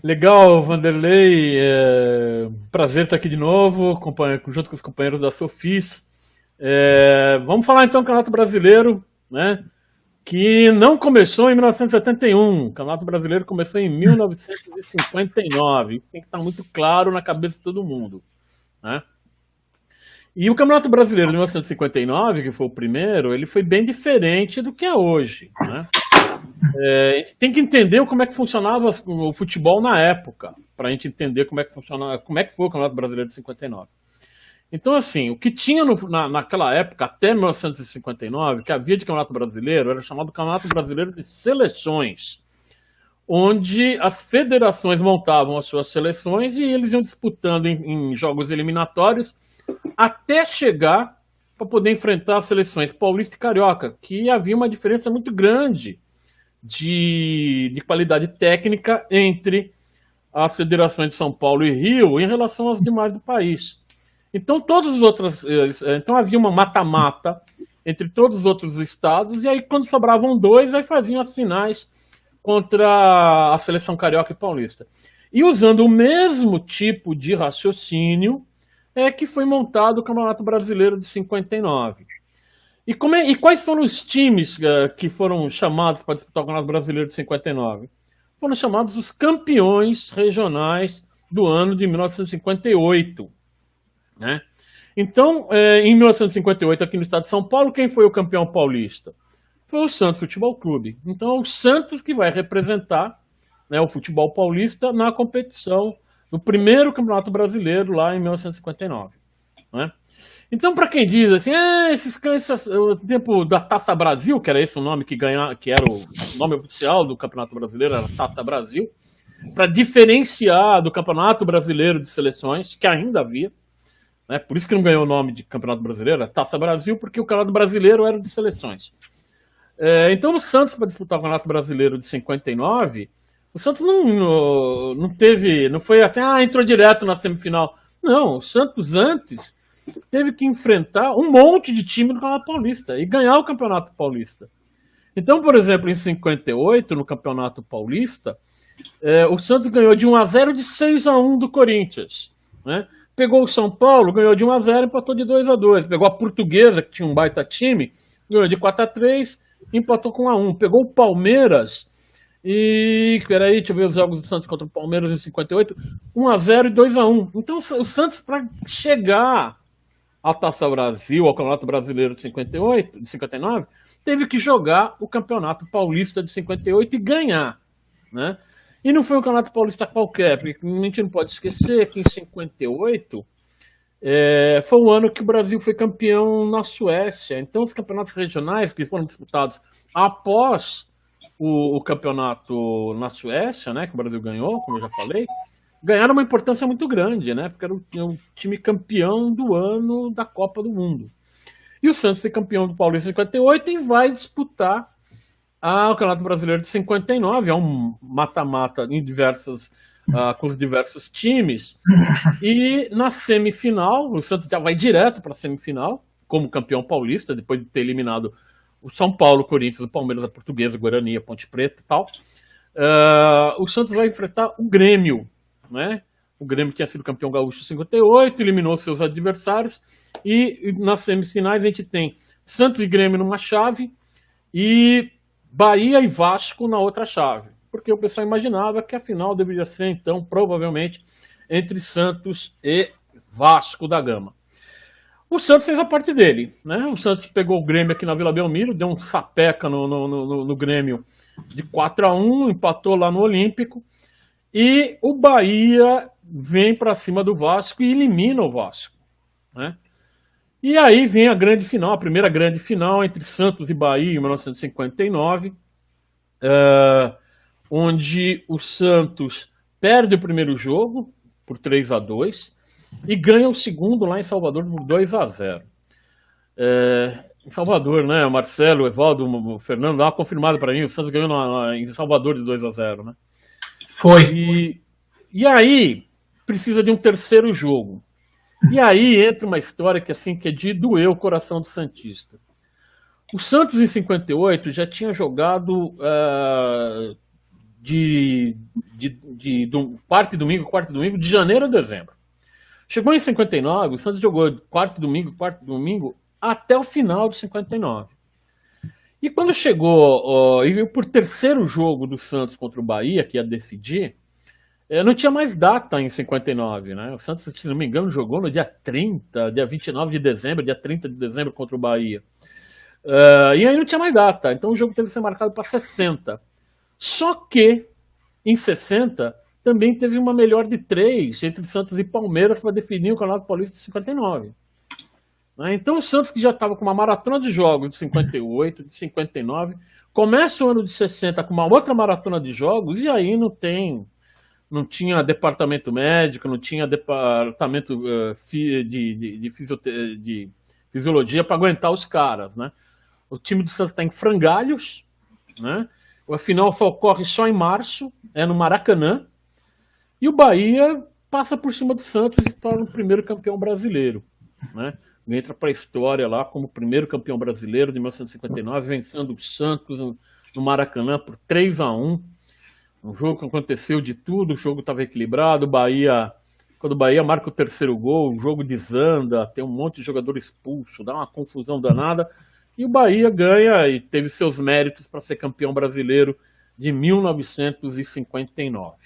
Legal, Vanderlei. Prazer estar aqui de novo, junto com os companheiros da Sofis. Vamos falar então do Campeonato Brasileiro, né? Que não começou em 1971. O Campeonato Brasileiro começou em 1959. Isso tem que estar muito claro na cabeça de todo mundo, né? E o Campeonato Brasileiro de 1959, que foi o primeiro, ele foi bem diferente do que é hoje, né? A gente tem que entender como é que funcionava o futebol na época, para a gente entender como é que funcionava, como é que foi o Campeonato Brasileiro de 59. Então, assim, o que tinha naquela época, até 1959, que havia de Campeonato Brasileiro, era chamado Campeonato Brasileiro de Seleções, onde as federações montavam as suas seleções e eles iam disputando em jogos eliminatórios até chegar para poder enfrentar as seleções paulista e carioca, que havia uma diferença muito grande de qualidade técnica entre as federações de São Paulo e Rio em relação às demais do país. Então, todas as outras. Então, havia uma mata-mata entre todos os outros estados, e aí, quando sobravam dois, aí faziam as finais contra a seleção carioca e paulista. E usando o mesmo tipo de raciocínio é que foi montado o Campeonato Brasileiro de 59. E quais foram os times que foram chamados para disputar o Campeonato Brasileiro de 59? Foram chamados os campeões regionais do ano de 1958. Né? Então, em 1958, aqui no estado de São Paulo, quem foi o campeão paulista? Foi o Santos Futebol Clube. Então, é o Santos que vai representar, né, o futebol paulista na competição do primeiro Campeonato Brasileiro lá em 1959. Né? Então, para quem diz assim, o tempo da Taça Brasil, que era esse o nome que era o nome oficial do Campeonato Brasileiro, era Taça Brasil, para diferenciar do Campeonato Brasileiro de Seleções, que ainda havia, né? Por isso que não ganhou o nome de Campeonato Brasileiro, era Taça Brasil, porque o Campeonato Brasileiro era de seleções. Então, o Santos, para disputar o Campeonato Brasileiro de 59, o Santos não foi assim, entrou direto na semifinal. Não, o Santos antes teve que enfrentar um monte de time do Campeonato Paulista e ganhar o Campeonato Paulista. Então, por exemplo, em 58, no Campeonato Paulista, o Santos ganhou de 1-0 de 6-1 do Corinthians. Né? Pegou o São Paulo, ganhou de 1-0, empatou de 2-2. Pegou a Portuguesa, que tinha um baita time, ganhou de 4-3, empatou com 1-1. Pegou o Palmeiras e... Peraí, deixa eu ver os jogos do Santos contra o Palmeiras em 58. 1-0 e 2-1. Então, o Santos, para chegar a Taça Brasil, ao Campeonato Brasileiro de 58, de 59, teve que jogar o Campeonato Paulista de 58 e ganhar, né? E não foi um Campeonato Paulista qualquer, porque a gente não pode esquecer que em 58 foi o ano que o Brasil foi campeão na Suécia. Então os campeonatos regionais que foram disputados após o campeonato na Suécia, né, que o Brasil ganhou, como eu já falei, ganharam uma importância muito grande, né? Porque era o time campeão do ano da Copa do Mundo. E o Santos foi campeão do Paulista em 58 e vai disputar o Campeonato Brasileiro de 59, é um mata-mata com os diversos times. E na semifinal, o Santos já vai direto para a semifinal, como campeão paulista, depois de ter eliminado o São Paulo, o Corinthians, o Palmeiras, a Portuguesa, o Guarani, a Ponte Preta e tal. O Santos vai enfrentar o Grêmio, né? O Grêmio tinha sido campeão gaúcho em 58, eliminou seus adversários, e nas semifinais a gente tem Santos e Grêmio numa chave e Bahia e Vasco na outra chave, porque o pessoal imaginava que a final deveria ser, então, provavelmente, entre Santos e Vasco da Gama. O Santos fez a parte dele, né? O Santos pegou o Grêmio aqui na Vila Belmiro, deu um sapeca no Grêmio de 4-1, empatou lá no Olímpico, e o Bahia vem para cima do Vasco e elimina o Vasco, né? E aí vem a grande final, a primeira grande final entre Santos e Bahia em 1959, onde o Santos perde o primeiro jogo por 3-2 e ganha o segundo lá em Salvador por 2-0. Em Salvador, né? O Marcelo, o Evaldo, o Fernando, dá uma confirmada para mim, o Santos ganhou em Salvador de 2-0, né? Foi. E aí precisa de um terceiro jogo. E aí entra uma história que, assim, que é de doer o coração do santista. O Santos, em 58, já tinha jogado de quarto e domingo, de janeiro a dezembro. Chegou em 59, o Santos jogou quarto e domingo, até o final de 59. E quando chegou, por terceiro jogo do Santos contra o Bahia, que ia decidir, não tinha mais data em 59, né? O Santos, se não me engano, jogou no dia 30, dia 29 de dezembro, dia 30 de dezembro contra o Bahia. E aí não tinha mais data, então o jogo teve que ser marcado para 60. Só que, em 60, também teve uma melhor de 3 entre Santos e Palmeiras para definir o Campeonato Paulista de 59. Então o Santos, que já estava com uma maratona de jogos de 58, de 59, começa o ano de 60 com uma outra maratona de jogos, e aí não tinha departamento médico, não tinha departamento de fisiologia para aguentar os caras, né? O time do Santos está em frangalhos, né? A final só ocorre só em março, no Maracanã, e o Bahia passa por cima do Santos e se torna o primeiro campeão brasileiro, né? Entra para a história lá como o primeiro campeão brasileiro de 1959, vencendo o Santos no Maracanã por 3-1. Um jogo que aconteceu de tudo, o jogo estava equilibrado, quando o Bahia marca o terceiro gol, o jogo desanda, tem um monte de jogador expulso, dá uma confusão danada, e o Bahia ganha e teve seus méritos para ser campeão brasileiro de 1959.